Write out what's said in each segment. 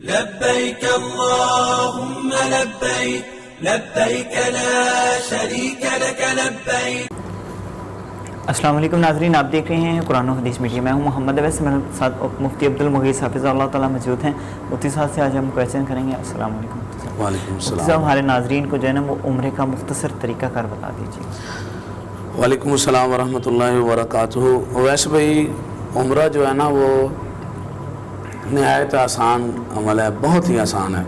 لبيك اللهم لبيك لبيك لا شريك لك لبيك۔ السلام علیکم ناظرین، آپ دیکھ رہے ہیں قرآن و حدیث میڈیا۔ میں ہوں محمد اویس، میرے ساتھ مفتی عبدالمغیث حافظ اللہ تعالیٰ موجود ہیں۔ مفتی صاحب سے آج ہم کویسچن کریں گے۔ السلام علیکم مفتی صاحب۔ وعلیکم السلام۔ مفتی صاحب ہمارے ناظرین کو جو ہے نا وہ عمرے کا مختصر طریقہ کار بتا دیجیے۔ وعلیکم السلام ورحمۃ اللہ وبرکاتہ۔ ویسے بھائی عمرہ جو ہے نا وہ نہایت آسان عمل ہے، بہت ہی آسان ہے۔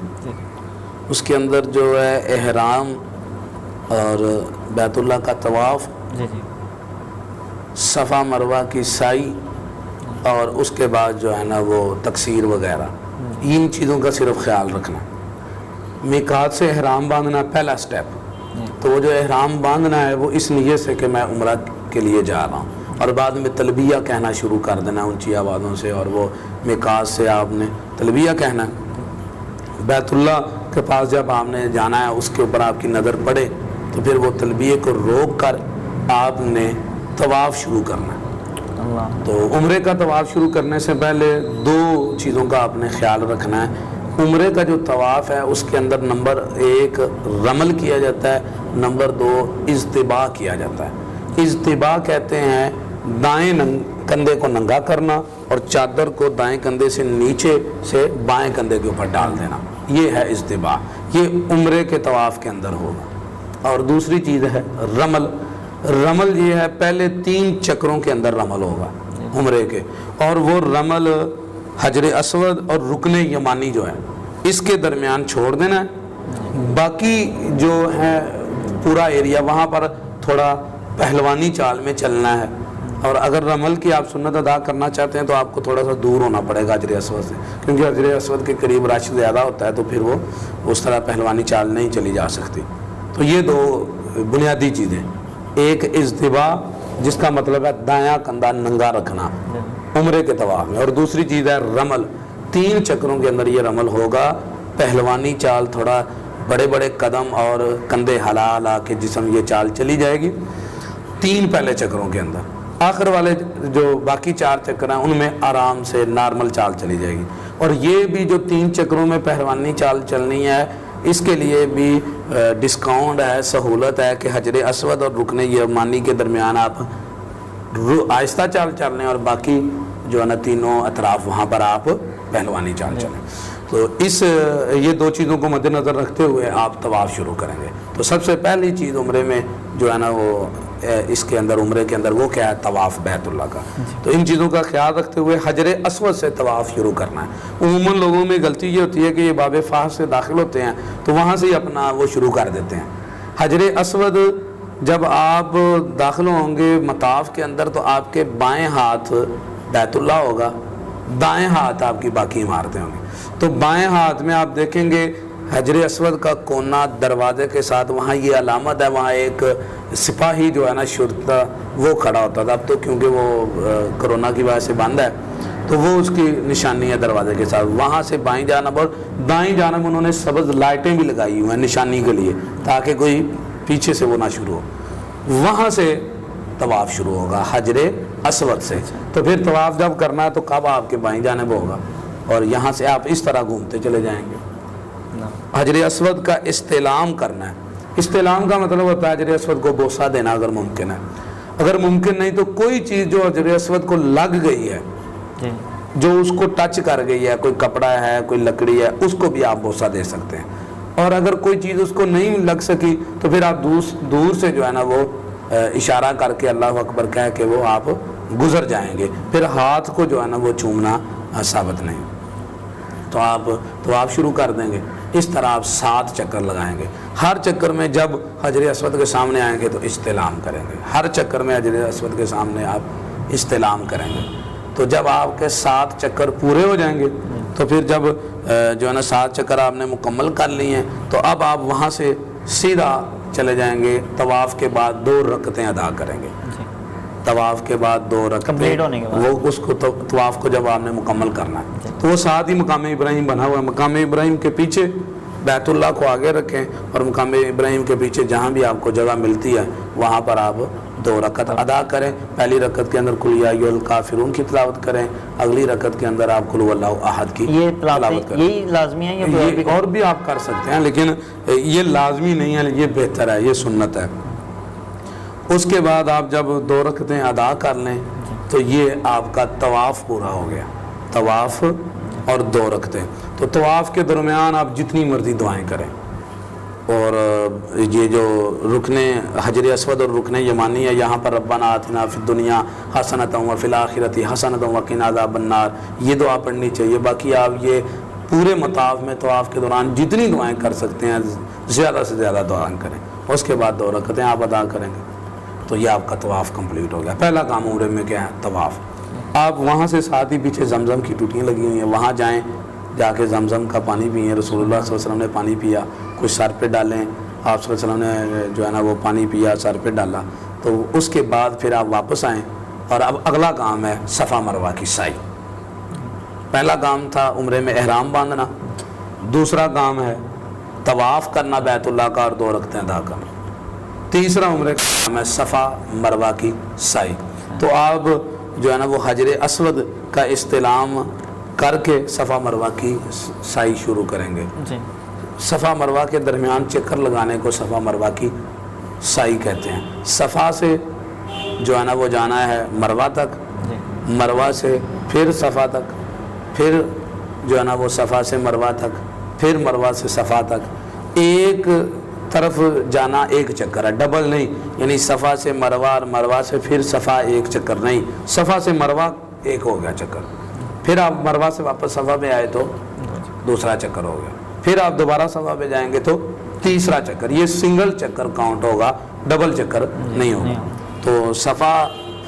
اس کے اندر جو ہے احرام اور بیت اللہ کا طواف، صفا مروہ کی سعی، اور اس کے بعد جو ہے نا وہ تکسیر وغیرہ، ان چیزوں کا صرف خیال رکھنا۔ میقات سے احرام باندھنا پہلا سٹیپ، تو وہ جو احرام باندھنا ہے وہ اس نیت سے کہ میں عمرہ کے لیے جا رہا ہوں، اور بعد میں تلبیہ کہنا شروع کر دینا اونچی آوازوں سے، اور وہ میقات سے آپ نے تلبیہ کہنا ہے۔ بیت اللہ کے پاس جب آپ نے جانا ہے اس کے اوپر آپ کی نظر پڑے تو پھر وہ تلبیہ کو روک کر آپ نے طواف شروع کرنا ہے۔ تو عمرے کا طواف شروع کرنے سے پہلے دو چیزوں کا آپ نے خیال رکھنا ہے۔ عمرے کا جو طواف ہے اس کے اندر نمبر 1 رمل کیا جاتا ہے، نمبر 2 اجتباء کیا جاتا ہے۔ اجتباء کہتے ہیں دائیں کندھے کو ننگا کرنا اور چادر کو دائیں کندھے سے نیچے سے بائیں کندھے کے اوپر ڈال دینا، یہ ہے اجتباء۔ یہ عمرے کے طواف کے اندر ہوگا۔ اور دوسری چیز ہے رمل۔ رمل یہ ہے پہلے 3 چکروں کے اندر رمل ہوگا عمرے کے، اور وہ رمل حجر اسود اور رکن یمانی جو ہے اس کے درمیان چھوڑ دینا ہے۔ باقی جو ہے پورا ایریا وہاں پر تھوڑا پہلوانی چال میں چلنا ہے، اور اگر رمل کی آپ سنت ادا کرنا چاہتے ہیں تو آپ کو تھوڑا سا دور ہونا پڑے گا حجر اسود سے، کیونکہ حجر اسود کے قریب رش زیادہ ہوتا ہے، تو پھر وہ اس طرح پہلوانی چال نہیں چلی جا سکتی۔ تو یہ دو بنیادی چیزیں، ایک اجتباء جس کا مطلب ہے دایاں کندھا ننگا رکھنا عمرے کے طواف میں، اور دوسری چیز ہے رمل۔ 3 چکروں کے اندر یہ رمل ہوگا۔ پہلوانی چال تھوڑا بڑے بڑے قدم اور کندھے ہلا ہلا کے جسم یہ چال چلی جائے گی 3 پہلے چکروں کے اندر۔ آخر والے جو باقی 4 چکر ہیں ان میں آرام سے نارمل چال چلی جائے گی۔ اور یہ بھی جو 3 چکروں میں پہلوانی چال چلنی ہے اس کے لیے بھی ڈسکاؤنٹ ہے، سہولت ہے کہ حجر اسود اور رکن یمانی کے درمیان آپ آہستہ چال چل لیں، اور باقی جو ہے نا تینوں اطراف وہاں پر آپ پہلوانی چال چلیں۔ تو یہ 2 چیزوں کو مد نظر رکھتے ہوئے آپ طواف شروع کریں گے۔ تو سب سے پہلی چیز عمرے میں جو ہے نا وہ اس کے اندر عمرے کے اندر وہ کیا ہے؟ طواف بیت اللہ کا۔ تو ان چیزوں کا خیال رکھتے ہوئے حجر اسود سے طواف شروع کرنا ہے۔ عموماً لوگوں میں غلطی یہ ہوتی ہے کہ یہ باب فحش سے داخل ہوتے ہیں تو وہاں سے ہی اپنا وہ شروع کر دیتے ہیں۔ حجر اسود جب آپ داخل ہوں گے مطاف کے اندر تو آپ کے بائیں ہاتھ بیت اللہ ہوگا، دائیں ہاتھ آپ کی باقی عمارتیں ہوں گی۔ تو بائیں ہاتھ میں آپ دیکھیں گے حجر اسود کا کونا دروازے کے ساتھ، وہاں یہ علامت ہے، وہاں ایک سپاہی جو ہے نا شرطہ وہ کھڑا ہوتا تھا، اب تو کیونکہ وہ کرونا کی وجہ سے بند ہے تو وہ اس کی نشانی ہے دروازے کے ساتھ۔ وہاں سے بائیں جانب اور دائیں جانب انہوں نے سبز لائٹیں بھی لگائی ہوئی ہیں نشانی کے لیے، تاکہ کوئی پیچھے سے وہ نہ شروع ہو۔ وہاں سے طواف شروع ہوگا حجر اسود سے۔ تو پھر طواف جب کرنا ہے تو کعبہ آپ کے بائیں جانب ہوگا، اور یہاں سے آپ اس طرح گھومتے چلے جائیں گے۔ حجر اسود کا استعلام کرنا ہے۔ استعلام کا مطلب ہوتا ہے حجر اسود کو بوسہ دینا اگر ممکن ہے، اگر ممکن نہیں تو کوئی چیز جو حجر اسود کو لگ گئی ہے، جو اس کو ٹچ کر گئی ہے، کوئی کپڑا ہے، کوئی لکڑی ہے، اس کو بھی آپ بوسہ دے سکتے ہیں۔ اور اگر کوئی چیز اس کو نہیں لگ سکی تو پھر آپ دور سے جو ہے نا وہ اشارہ کر کے اللہ اکبر کہہ کے وہ آپ گزر جائیں گے، پھر ہاتھ کو جو ہے نا وہ چومنا ثابت نہیں۔ تو آپ شروع کر دیں گے۔ اس طرح آپ 7 چکر لگائیں گے۔ ہر چکر میں جب حجر اسود کے سامنے آئیں گے تو استعلام کریں گے۔ ہر چکر میں حجر اسود کے سامنے آپ استعلام کریں گے۔ تو جب آپ کے 7 چکر پورے ہو جائیں گے تو پھر جب جو ہے نا 7 چکر آپ نے مکمل کر لیے ہیں تو اب آپ وہاں سے سیدھا چلے جائیں گے۔ طواف کے بعد 2 رکعتیں ادا کریں گے۔ طواف کے بعد 2 رکعتیں، وہ اس کو طواف کو جب آپ نے مکمل کرنا ہے تو وہ ساتھ ہی مقام ابراہیم بنا ہوا ہے۔ مقام ابراہیم کے پیچھے بیت اللہ کو آگے رکھیں، اور مقام ابراہیم کے پیچھے جہاں بھی آپ کو جگہ ملتی ہے وہاں پر آپ 2 رکعت ادا کریں. پہلی رکعت کے اندر قل یا ایھا الکافرون کی تلاوت کریں, اگلی رکعت کے اندر آپ قل ھواللہ احد کی تلاوت کریں. یہی لازمی ہے یا اور بھی آپ کر سکتے ہیں, لیکن یہ لازمی نہیں ہے, یہ بہتر ہے, یہ سنت ہے. اس کے بعد آپ جب 2 رکعتیں ادا کر لیں تو یہ آپ کا طواف پورا ہو گیا. طواف اور 2 رکعتیں. تو طواف کے درمیان آپ جتنی مرضی دعائیں کریں, اور یہ جو رکن حجر اسود اور رکن یمانی ہے, یہاں پر ربنا آتنا فی الدنیا حسنۃ وفی الآخرۃ حسنۃ وقنا عذاب النار, یہ دعا پڑھنی چاہیے. باقی آپ یہ پورے مطاف میں طواف کے دوران جتنی دعائیں کر سکتے ہیں زیادہ سے زیادہ دعائیں کریں. اس کے بعد 2 رکعتیں آپ ادا کریں گے تو یہ آپ کا طواف کمپلیٹ ہو گیا. پہلا کام عمرے میں کیا ہے؟ طواف. آپ وہاں سے ساتھ ہی پیچھے زمزم کی ٹوٹیاں لگی ہوئی ہیں, وہاں جائیں, جا کے زمزم کا پانی پئیں. رسول اللہ صلی اللہ علیہ وسلم نے پانی پیا, کچھ سر پہ ڈالیں. آپ صلی اللہ علیہ وسلم نے جو ہے نا وہ پانی پیا, سر پہ ڈالا. تو اس کے بعد پھر آپ واپس آئیں, اور اب اگلا کام ہے صفا مروہ کی سعی. پہلا کام تھا عمرے میں احرام باندھنا, دوسرا کام ہے طواف کرنا بیت اللہ کا اور 2 رکعتیں ادا کرنا, تیسرا عمرے کا کام ہے صفا مروہ کی سعی. تو آپ جو ہے نا وہ حجر اسود کا استلام کر کے صفا مروہ کی سعی شروع کریں گے. صفا مروہ کے درمیان چکر لگانے کو صفا مروہ کی سعی کہتے ہیں. صفا سے جو ہے نا وہ جانا ہے مروہ تک, مروہ سے پھر صفا تک, پھر جو ہے نا وہ صفا سے مروہ تک, پھر مروہ سے صفا تک. ایک طرف جانا ایک چکر ہے, ڈبل نہیں, یعنی صفا سے مروہ اور مروہ سے پھر صفا ایک چکر نہیں, صفا سے مروہ ایک ہو گیا چکر. پھر آپ مروہ سے واپس صفا پہ آئے تو دوسرا چکر ہو گیا. پھر آپ دوبارہ صفا پہ جائیں گے تو تیسرا چکر. یہ سنگل چکر کاؤنٹ ہوگا, ڈبل چکر نہیں ہوگا. تو صفا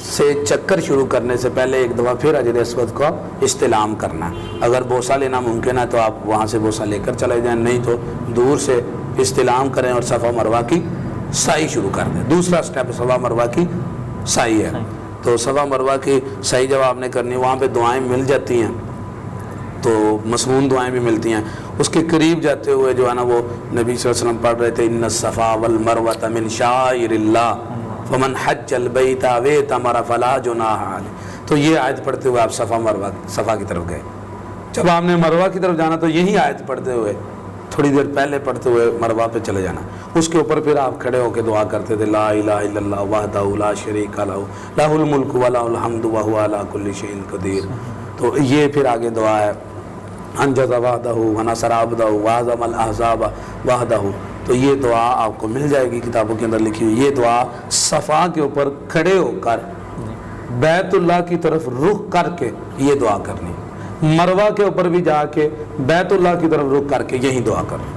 سے چکر شروع کرنے سے پہلے ایک دفعہ پھر حجر اسود کا استلام کرنا ہے. اگر بوسہ لینا ممکن ہے تو آپ وہاں سے بوسہ لے کر چلے جائیں, نہیں تو دور سے استلام کریں اور صفا مروہ کی سعی شروع کر دیں. دوسرا سٹیپ صفا مروہ کی سعی ہے. تو صفا مروہ کی سعی جب آپ نے کرنی, وہاں پہ دعائیں مل جاتی ہیں, تو مسنون دعائیں بھی ملتی ہیں. اس کے قریب جاتے ہوئے جو ہے نا وہ نبی صلی اللہ علیہ وسلم پڑھ رہے تھے ان الصفا والمروۃ من شعائر اللہ فمن حج البیت او اعتمر فلا جناح علیہ. تو یہ آیت پڑھتے ہوئے آپ صفا کی طرف گئے. جب آپ نے مروہ کی طرف جانا تو یہی آیت پڑھتے ہوئے تھوڑی دیر پہلے پڑھتے ہوئے مروہ پہ چلے جانا. اس کے اوپر پھر آپ کھڑے ہو کے دعا کرتے تھے لا الہ الا اللہ وحدہ لا شریک لہ لہ الملک ولہ الحمد وہو علی کل شیء قدیر. تو یہ پھر آگے دعا ہے انجز وعدہ ونصر عبدہ وہزم الاحزاب وحدہ. تو یہ دعا آپ کو مل جائے گی کتابوں کے اندر لکھی ہوئی. یہ دعا صفا کے اوپر کھڑے ہو کر بیت اللہ کی طرف رخ کر کے یہ دعا کرنی, مروہ کے اوپر بھی جا کے بیت اللہ کی طرف رخ کر کے یہی دعا کرنی.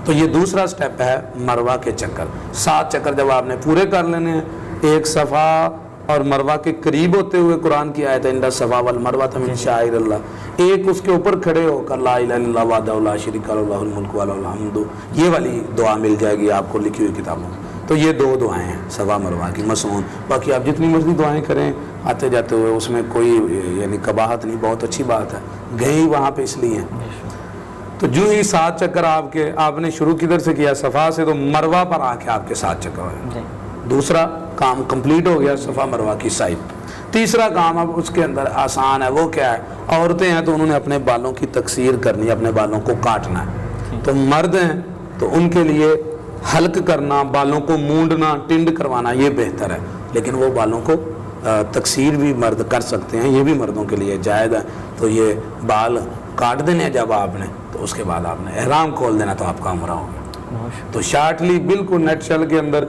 تو یہ دوسرا سٹیپ ہے مروہ کے چکر. 7 چکر جب آپ نے پورے کر لینے ہیں, ایک صفا اور مروہ کے قریب ہوتے ہوئے قرآن کی آیت ان الصفا والمروۃ من شعائر اللہ, ایک اس کے اوپر کھڑے ہو کر لا الہ الا اللہ وحدہ لا شریک لہ لہ الملک ولہ الحمد, یہ والی دعا مل جائے گی آپ کو لکھی ہوئی کتابوں. تو یہ 2 دعائیں ہیں صفا مروہ کی مسنون. باقی آپ جتنی مرضی دعائیں کریں آتے جاتے ہوئے, اس میں کوئی یعنی قباحت نہیں, بہت اچھی بات ہے. گئے ہی وہاں پہ اس لیے. تو جو ہی 7 چکر آپ نے شروع کدھر سے کیا, صفا سے, تو مروہ پر آ کے آپ کے 7 چکر ہوئے. دوسرا کام کمپلیٹ ہو گیا صفا مروہ کی سعی. تیسرا کام اب اس کے اندر آسان ہے. وہ کیا ہے؟ عورتیں ہیں تو انہوں نے اپنے بالوں کی تقصیر کرنی ہے, اپنے بالوں کو کاٹنا ہے. تو مرد ہیں تو ان کے لیے حلق کرنا, بالوں کو مونڈنا, ٹنڈ کروانا یہ بہتر ہے. لیکن وہ بالوں کو تقصیر بھی مرد کر سکتے ہیں, یہ بھی مردوں کے لیے جائز ہے. تو یہ بال کاٹ دینے جب آپ نے, تو اس کے بعد آپ نے احرام کھول دینا, تو آپ کا عمرہ ہو گیا. تو شارٹلی بالکل نیٹ شل کے اندر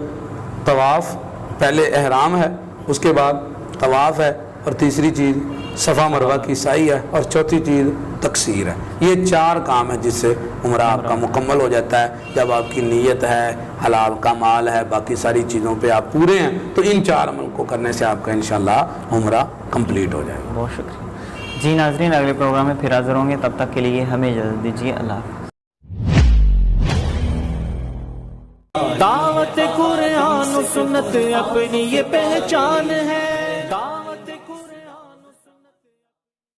طواف, پہلے احرام ہے, اس کے بعد طواف ہے, اور تیسری چیز صفا مروہ کی سعی ہے, اور چوتھی چیز تقصیر ہے. یہ 4 کام ہے جس سے عمرہ آپ کا مکمل ہو جاتا ہے. جب آپ کی نیت ہے, حلال کا مال ہے, باقی ساری چیزوں پہ آپ پورے ہیں, تو ان 4 عمل کو کرنے سے آپ کا انشاءاللہ عمرہ کمپلیٹ ہو جائے گا. بہت شکریہ جی. ناظرین اگلے پروگرام میں پھر حاضر ہوں گے, تب تک کے لیے ہمیں اجازت دیجیے. اللہ حافظ. دعوت قرآن و سنت اپنی یہ پہچان ہے.